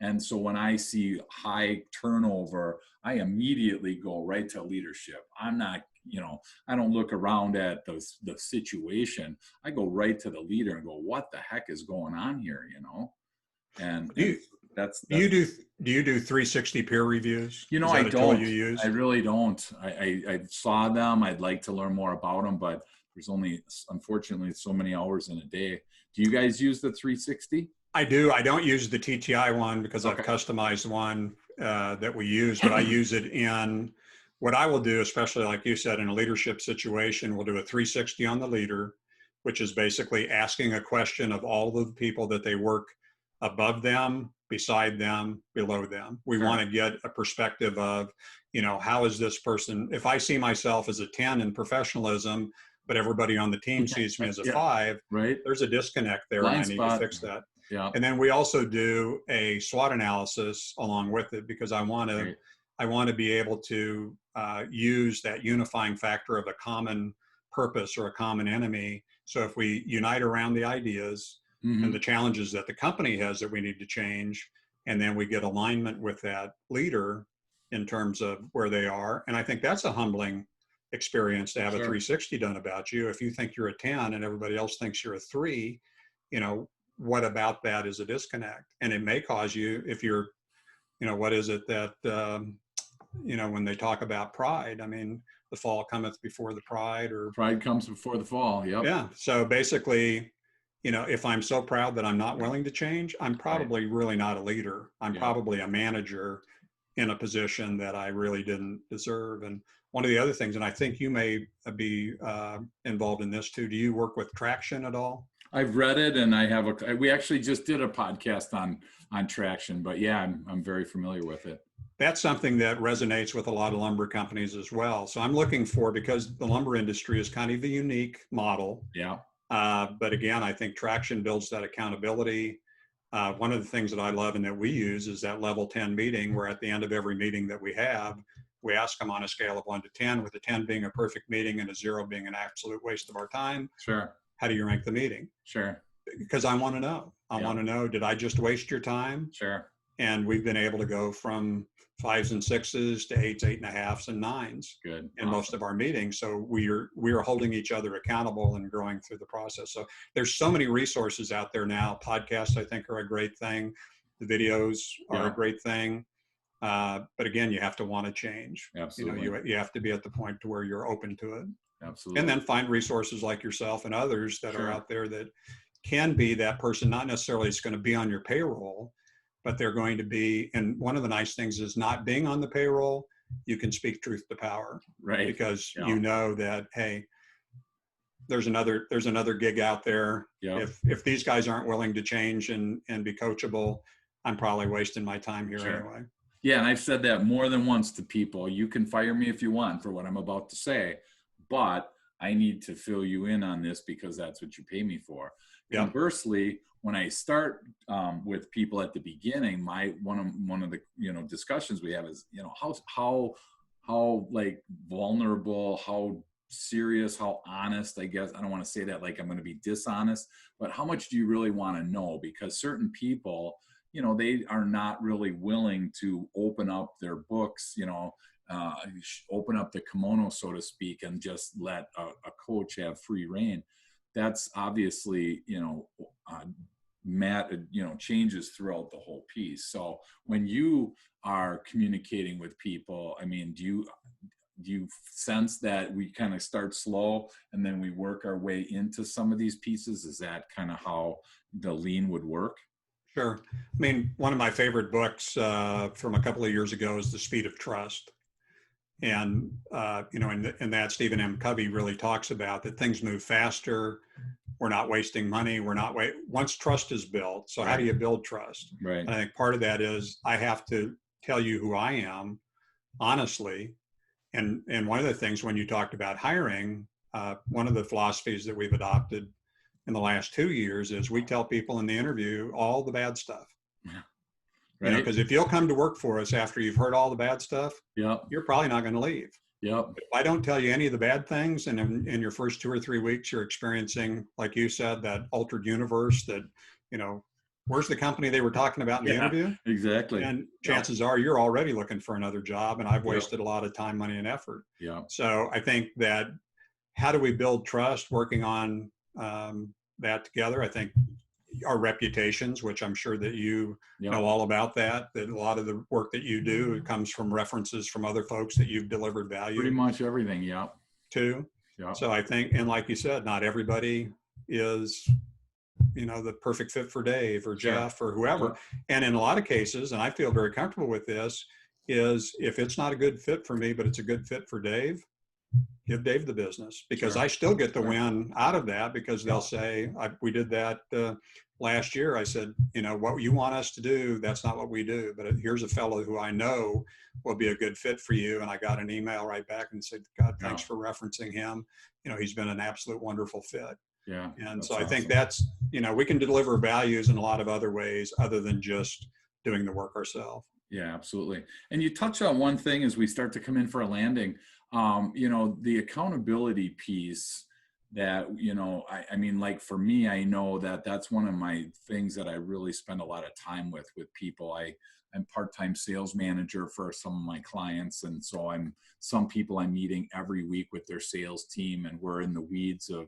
And so when I see high turnover, I immediately go right to leadership. I'm not, you know, I don't look around at the situation. I go right to the leader and go, what the heck is going on here, you know? And that's Do you do 360 peer reviews? you know, Is that I a tool don't. you use? I really don't. I saw them. I'd like to learn more about them, but there's only, unfortunately, so many hours in a day. Do you guys use the 360? I do. I don't use the TTI one because I've Okay. customized one that we use, but I use it in what I will do, especially like you said, in a leadership situation, we'll do a 360 on the leader, which is basically asking a question of all of the people that they work above them, beside them, below them. We Sure. want to get a perspective of, you know, how is this person, if I see myself as a 10 in professionalism, but everybody on the team sees me as a Yeah. 5, Right? there's a disconnect there, and I Blind need spot. to fix that. Yeah. And then we also do a SWOT analysis along with it, because I want to be able to use that unifying factor of a common purpose or a common enemy. So if we unite around the ideas and the challenges that the company has that we need to change, and then we get alignment with that leader in terms of where they are. And I think that's a humbling experience to have a Sure. 360 done about you. If you think you're a 10 and everybody else thinks you're a 3, you know, what about that is a disconnect? And it may cause you, if you're, you know, what is it that, you know, when they talk about pride, I mean, the fall cometh before the pride, or Pride comes before the fall. Yep. yeah. So basically, you know, if I'm so proud that I'm not willing to change, I'm Right. probably really not a leader. I'm Yeah. probably a manager in a position that I really didn't deserve. And one of the other things, and I think you may be involved in this too. Do you work with Traction at all? I've read it, and we actually just did a podcast on Traction, but yeah, I'm very familiar with it. That's something that resonates with a lot of lumber companies as well. So I'm looking for, because the lumber industry is kind of a unique model. Yeah. But again, I think Traction builds that accountability. One of the things that I love and that we use is that level 10 meeting, where at the end of every meeting that we have, we ask them on a scale of 1 to 10, with a 10 being a perfect meeting and a 0 being an absolute waste of our time. Sure. How do you rank the meeting? Sure. Because I want to know. I want to know, did I just waste your time? Sure. And we've been able to go from 5s and 6s to 8s, 8.5s, and 9s Good. in most of our meetings. So we are holding each other accountable and growing through the process. So there's so many resources out there now. Podcasts, I think, are a great thing. The videos are a great thing. But again, you have to want to change. Absolutely. You know, you have to be at the point to where you're open to it. Absolutely. And then find resources like yourself and others that Sure. are out there that can be that person. Not necessarily is going to be on your payroll, but they're going to be. And one of the nice things is, not being on the payroll, you can speak truth to power, Right. because Yeah. you know that, hey, there's another gig out there. Yeah. If these guys aren't willing to change and be coachable, I'm probably wasting my time here Sure. anyway. Yeah, and I've said that more than once to people. You can fire me if you want for what I'm about to say, but I need to fill you in on this because that's what you pay me for. Yep. Conversely, when I start with people at the beginning, my one of the discussions we have is how like vulnerable, how serious, how honest. I guess I don't want to say that like I'm going to be dishonest, but how much do you really want to know? Because certain people, they are not really willing to open up their books, open up the kimono, so to speak, and just let a coach have free reign. That's obviously, changes throughout the whole piece. So when you are communicating with people, I mean, do you sense that we kind of start slow and then we work our way into some of these pieces? Is that kind of how the lean would work? Sure. I mean, one of my favorite books from a couple of years ago is The Speed of Trust. And, in that, Stephen M. Covey really talks about that things move faster. We're not wasting money. Once trust is built. So how do you build trust? Right. And I think part of that is I have to tell you who I am, honestly. And one of the things when you talked about hiring, one of the philosophies that we've adopted in the last 2 years is we tell people in the interview all the bad stuff. Right. Because if you'll come to work for us after you've heard all the bad stuff, you're probably not going to leave. Yep. If I don't tell you any of the bad things, and in your first 2 or 3 weeks, you're experiencing, like you said, that altered universe that, where's the company they were talking about in the interview? Exactly. And chances are you're already looking for another job, and I've wasted a lot of time, money, and effort. Yeah. So I think that how do we build trust working on that together? I think our reputations, which I'm sure that you know all about that a lot of the work that you do comes from references from other folks that you've delivered value. Pretty much everything, too. Yeah. So I think, and like you said, not everybody is, the perfect fit for Dave or Jeff or whoever. Sure. And in a lot of cases, and I feel very comfortable with this, is if it's not a good fit for me, but it's a good fit for Dave, give Dave the business, because I still get the win out of that, because they'll say, we did that last year. I said, what you want us to do, that's not what we do, but here's a fellow who I know will be a good fit for you. And I got an email right back and said, God, thanks for referencing him. He's been an absolute wonderful fit. Yeah. And so I think that's, we can deliver values in a lot of other ways other than just doing the work ourselves. Yeah, absolutely. And you touch on one thing as we start to come in for a landing, the accountability piece that, I mean, like for me, I know that that's one of my things that I really spend a lot of time with people. I'm part-time sales manager for some of my clients. And so some people I'm meeting every week with their sales team, and we're in the weeds of,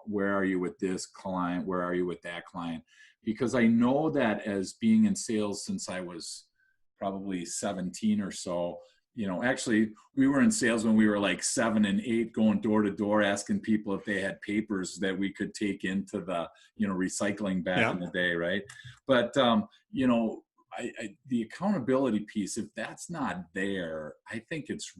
where are you with this client? Where are you with that client? Because I know that as being in sales since I was probably 17 or so, actually we were in sales when we were like 7 and 8, going door to door, asking people if they had papers that we could take into the, recycling back in the day. Right. But, the accountability piece, if that's not there, I think it's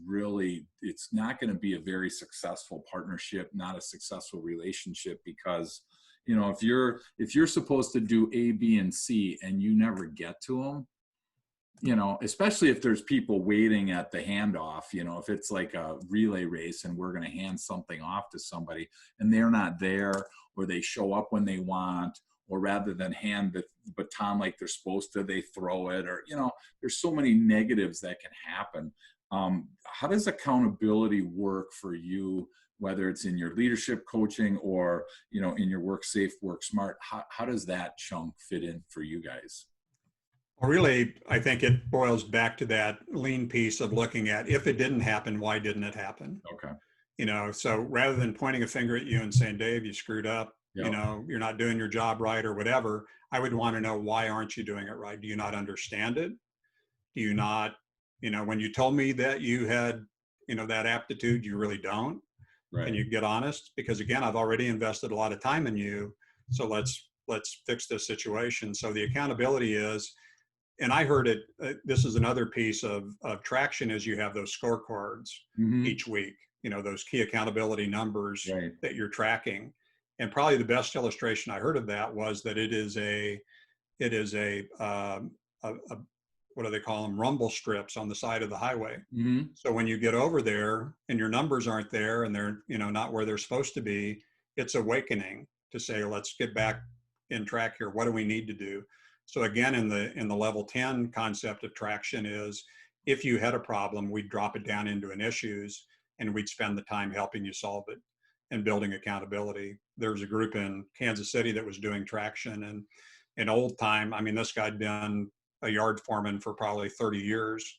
not going to be a very successful partnership, not a successful relationship, because, if you're supposed to do A, B, and C and you never get to them, especially if there's people waiting at the handoff, if it's like a relay race and we're going to hand something off to somebody and they're not there, or they show up when they want, or rather than hand the baton like they're supposed to, they throw it, or, there's so many negatives that can happen. How does accountability work for you, whether it's in your leadership coaching or, in your work safe, work smart? How does that chunk fit in for you guys? Well, really, I think it boils back to that lean piece of looking at, if it didn't happen, why didn't it happen? Okay. So rather than pointing a finger at you and saying, Dave, you screwed up, you're not doing your job right or whatever, I would want to know, why aren't you doing it right? Do you not understand it? Do you not, when you told me that you had, that aptitude, you really don't? Right. Can you get honest? Because again, I've already invested a lot of time in you. So let's fix this situation. So the accountability is, and I heard it, this is another piece of traction, is you have those scorecards each week, those key accountability numbers that you're tracking. And probably the best illustration I heard of that was that it is it is a what do they call them? Rumble strips on the side of the highway. Hmm. So when you get over there and your numbers aren't there and they're, not where they're supposed to be, it's awakening to say, let's get back in track here. What do we need to do? So again, in the level 10 concept of traction is, if you had a problem, we'd drop it down into an issues and we'd spend the time helping you solve it and building accountability. There was a group in Kansas City that was doing traction, and in old time, I mean, this guy'd been a yard foreman for probably 30 years.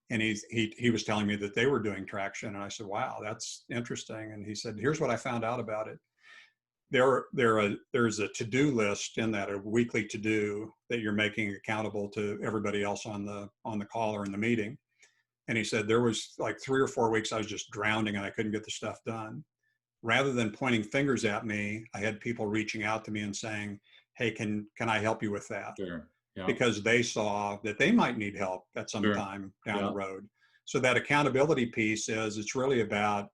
And he was telling me that they were doing traction. And I said, wow, that's interesting. And he said, here's what I found out about it. There's a to-do list in that, a weekly to-do that you're making accountable to everybody else on the call or in the meeting. And he said, there was like 3 or 4 weeks I was just drowning and I couldn't get the stuff done. Rather than pointing fingers at me, I had people reaching out to me and saying, hey, can I help you with that? Sure. Yeah. Because they saw that they might need help at some Sure. time down Yeah. the road. So that accountability piece it's really about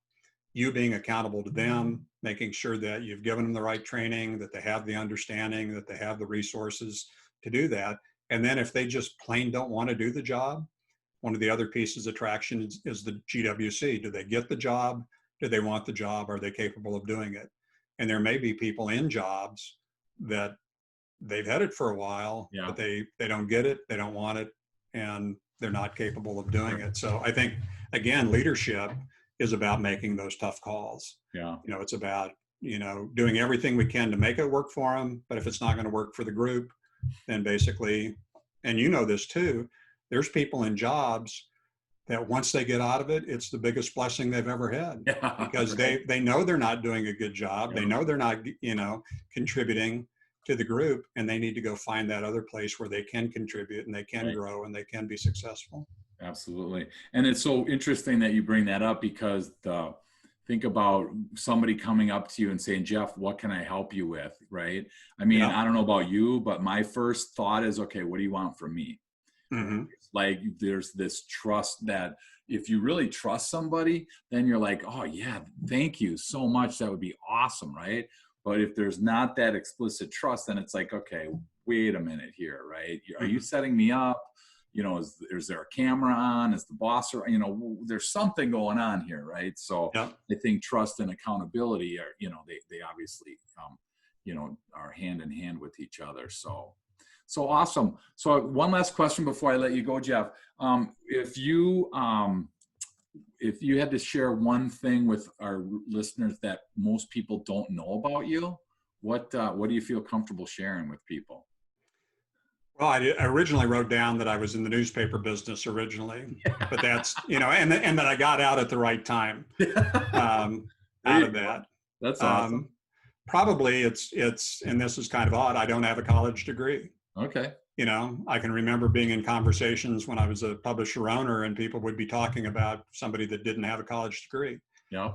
you being accountable to them, making sure that you've given them the right training, that they have the understanding, that they have the resources to do that. And then if they just plain don't want to do the job, one of the other pieces of traction is the GWC. Do they get the job? Do they want the job? Are they capable of doing it? And there may be people in jobs that they've had it for a while, Yeah. but they don't get it, they don't want it, and they're not capable of doing it. So I think, again, leadership is about making those tough calls. Yeah. It's about, doing everything we can to make it work for them. But if it's not going to work for the group, then basically, and this too, there's people in jobs that once they get out of it, it's the biggest blessing they've ever had, Yeah. because Right. they know they're not doing a good job. Yeah. They know they're not, contributing to the group, and they need to go find that other place where they can contribute and they can Right. grow and they can be successful. Absolutely. And it's so interesting that you bring that up, because think about somebody coming up to you and saying, Jeff, what can I help you with? Right. I mean, Yeah. I don't know about you, but my first thought is, okay, what do you want from me? Mm-hmm. Like, there's this trust that if you really trust somebody, then you're like, oh yeah, thank you so much. That would be awesome. Right. But if there's not that explicit trust, then it's like, okay, wait a minute here. Right. Are you setting me up? Is there a camera on? Is the boss, or, there's something going on here. Right. So Yeah. I think trust and accountability are, they obviously, are hand in hand with each other. So awesome. So one last question before I let you go, Jeff. If you had to share one thing with our listeners that most people don't know about you, what do you feel comfortable sharing with people? Well, I originally wrote down that I was in the newspaper business originally, but that's, and that I got out at the right time out of that. That's awesome. Probably it's, and this is kind of odd, I don't have a college degree. Okay. I can remember being in conversations when I was a publisher owner and people would be talking about somebody that didn't have a college degree. Yeah.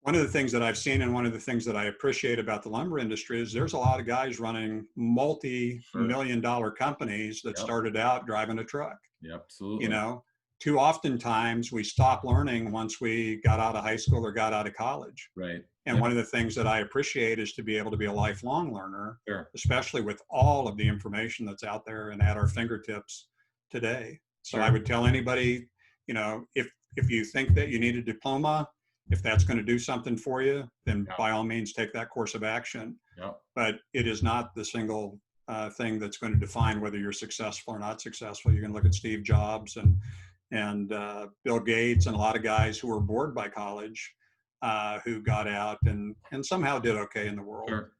One of the things that I've seen and one of the things that I appreciate about the lumber industry is there's a lot of guys running multi-million-dollar companies that started out driving a truck. Yeah, absolutely. Too often times we stop learning once we got out of high school or got out of college. Right. And one of the things that I appreciate is to be able to be a lifelong learner, Sure. especially with all of the information that's out there and at our fingertips today. So Sure. I would tell anybody, if you think that you need a diploma, if that's going to do something for you, then by all means take that course of action. Yeah. But it is not the single thing that's going to define whether you're successful or not successful. You can look at Steve Jobs and Bill Gates and a lot of guys who were bored by college, who got out and somehow did okay in the world. Sure.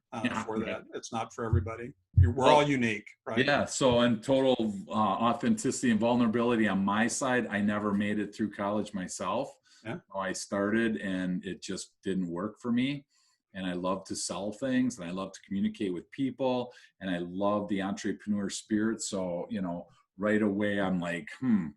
For that. It's not for everybody. We're all unique, right? Yeah. So in total authenticity and vulnerability on my side, I never made it through college myself. Yeah. I started and it just didn't work for me. And I love to sell things and I love to communicate with people and I love the entrepreneur spirit. So, right away I'm like,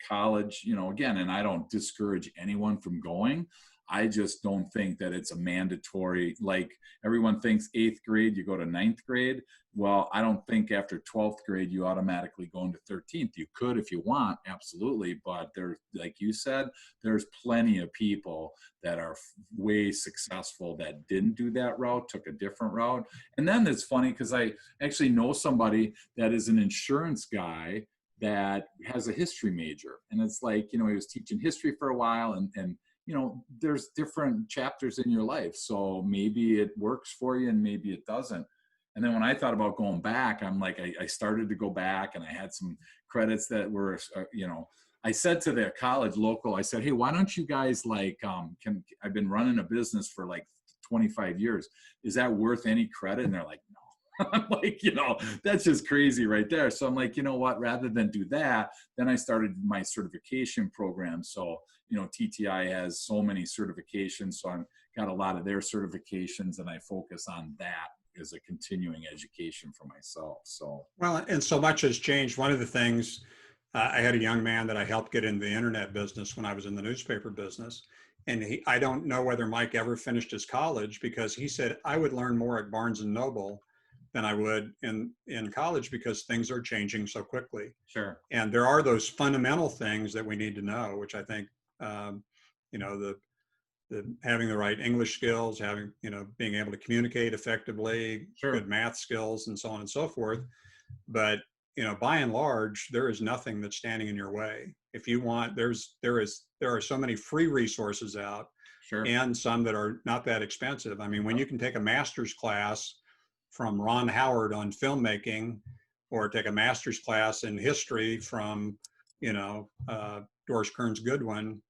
college, again, and I don't discourage anyone from going. I just don't think that it's a mandatory, like everyone thinks 8th grade, you go to 9th grade. Well, I don't think after 12th grade, you automatically go into 13th. You could if you want, absolutely. But there, like you said, there's plenty of people that are way successful that didn't do that route, took a different route. And then it's funny because I actually know somebody that is an insurance guy that has a history major. And it's like, he was teaching history for a while, and there's different chapters in your life. So maybe it works for you and maybe it doesn't. And then when I thought about going back, I'm like, I started to go back, and I had some credits that were, I said to the college local, I said, hey, why don't you guys I've been running a business for like 25 years. Is that worth any credit? And they're like, no. I'm like, that's just crazy right there. So I'm like, you know what, rather than do that, then I started my certification program. So, TTI has so many certifications. So I've got a lot of their certifications, and I focus on that as a continuing education for myself. So, well, and so much has changed. One of the things, I had a young man that I helped get into the internet business when I was in the newspaper business. And I don't know whether Mike ever finished his college, because he said, I would learn more at Barnes and Noble than I would in college, because things are changing so quickly. Sure. And there are those fundamental things that we need to know, which I think, the having the right English skills, being able to communicate effectively, Sure. good math skills, and so on and so forth. But, by and large, there is nothing that's standing in your way. If you want, there are so many free resources out, Sure. and some that are not that expensive. I mean, when you can take a master's class from Ron Howard on filmmaking, or take a master's class in history from, Doris Kearns Goodwin,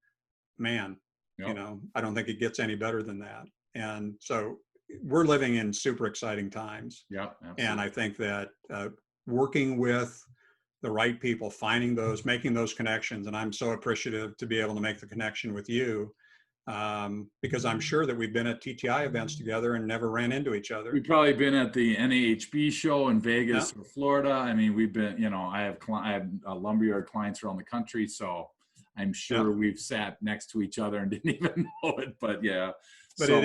man, Yep. I don't think it gets any better than that. And so we're living in super exciting times. Yeah. And I think that working with the right people, making those connections, and I'm so appreciative to be able to make the connection with you, because I'm sure that we've been at TTI events together and never ran into each other. We've probably been at the NAHB show in Vegas Yeah. or Florida. I mean, we've been, I have lumberyard clients around the country, so I'm sure we've sat next to each other and didn't even know it. But yeah, but so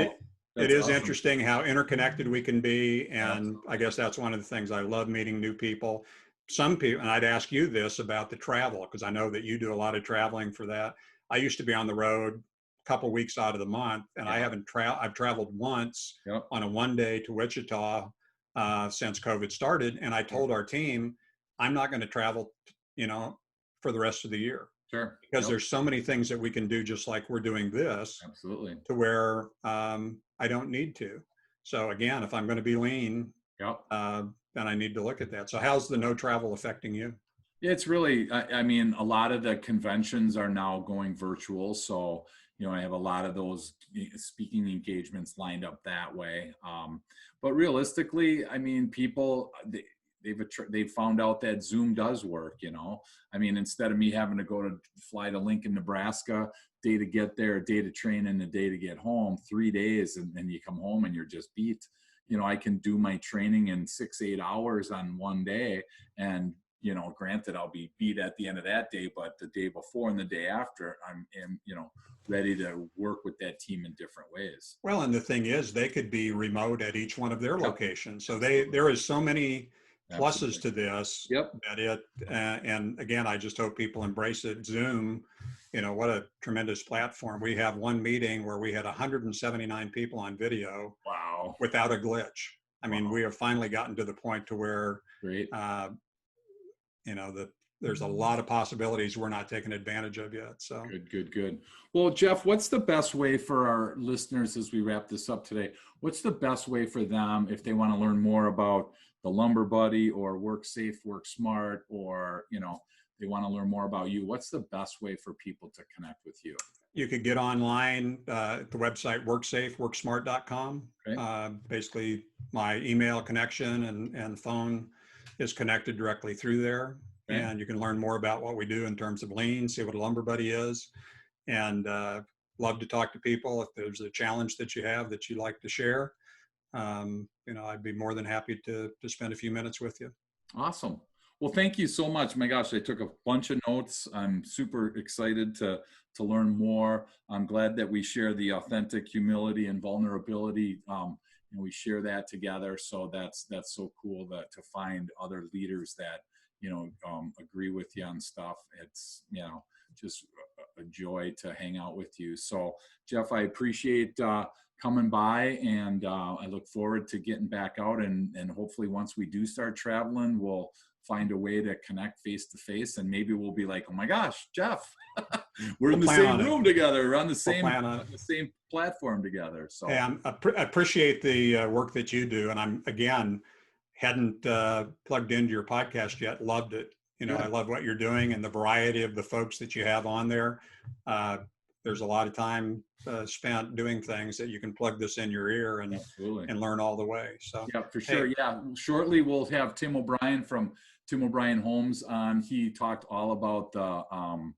it is awesome. Interesting how interconnected we can be, and I guess that's one of the things I love, meeting new people. Some people, and I'd ask you this about the travel, because I know that you do a lot of traveling for that. I used to be on the road a couple of weeks out of the month, and I've traveled once on a one-day to Wichita since COVID started, and I told our team, I'm not going to travel, for the rest of the year. Sure. Because there's so many things that we can do, just like we're doing this. Absolutely. To where I don't need to. So again, if I'm going to be lean, then I need to look at that. So how's the no travel affecting you? It's really, I mean, a lot of the conventions are now going virtual. So, I have a lot of those speaking engagements lined up that way. But realistically, I mean, people, they've found out that Zoom does work, I mean, instead of me having to fly to Lincoln, Nebraska, day to get there, a day to train, and a day to get home, 3 days, and then you come home and you're just beat. I can do my training in 6-8 hours on one day, and granted, I'll be beat at the end of that day, but the day before and the day after, I'm ready to work with that team in different ways. Well, and the thing is, they could be remote at each one of their locations. So there is so many pluses to this. That and again, I just hope people embrace it. Zoom, what a tremendous platform. We have one meeting where we had 179 people on video. Wow. Without a glitch. I mean, we have finally gotten to the point to where, great. There's a lot of possibilities we're not taking advantage of yet. So good. Well, Jeff, what's the best way for our listeners as we wrap this up today? What's the best way for them if they want to learn more about the Lumber Buddy or Work Safe, Work Smart, or they want to learn more about you? What's the best way for people to connect with you? You could get online at the website worksafeworksmart.com. Okay. Basically, my email connection and phone is connected directly through there. Okay. And you can learn more about what we do in terms of lean, see what a Lumber Buddy is, and love to talk to people. If there's a challenge that you have that you'd like to share, I'd be more than happy to spend a few minutes with you. Awesome. Well, thank you so much. My gosh, I took a bunch of notes. I'm super excited to learn more. I'm glad that we share the authentic humility and vulnerability, and we share that together. So that's so cool that to find other leaders that agree with you on stuff. It's just a joy to hang out with you. So Jeff, I appreciate coming by, and I look forward to getting back out, and hopefully once we do start traveling, we'll find a way to connect face to face, and maybe we'll be like, oh my gosh, Jeff, we're in the same room together, we're on the same platform together. So I appreciate the work that you do, and I'm again hadn't plugged into your podcast yet. Loved it. I love what you're doing and the variety of the folks that you have on there. There's a lot of time spent doing things that you can plug this in your ear and learn all the way. So yeah, for sure. Hey. Yeah, shortly we'll have Tim O'Brien from Tim O'Brien Homes on. He talked all about the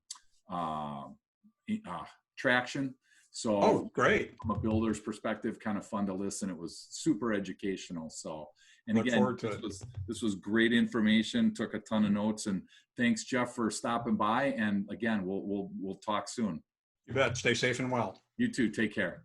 traction. So great. From a builder's perspective, kind of fun to listen. It was super educational. So, and Look again, this was great information. Took a ton of notes, and thanks, Jeff, for stopping by. And again, we'll talk soon. You bet. Stay safe and well. You too. Take care.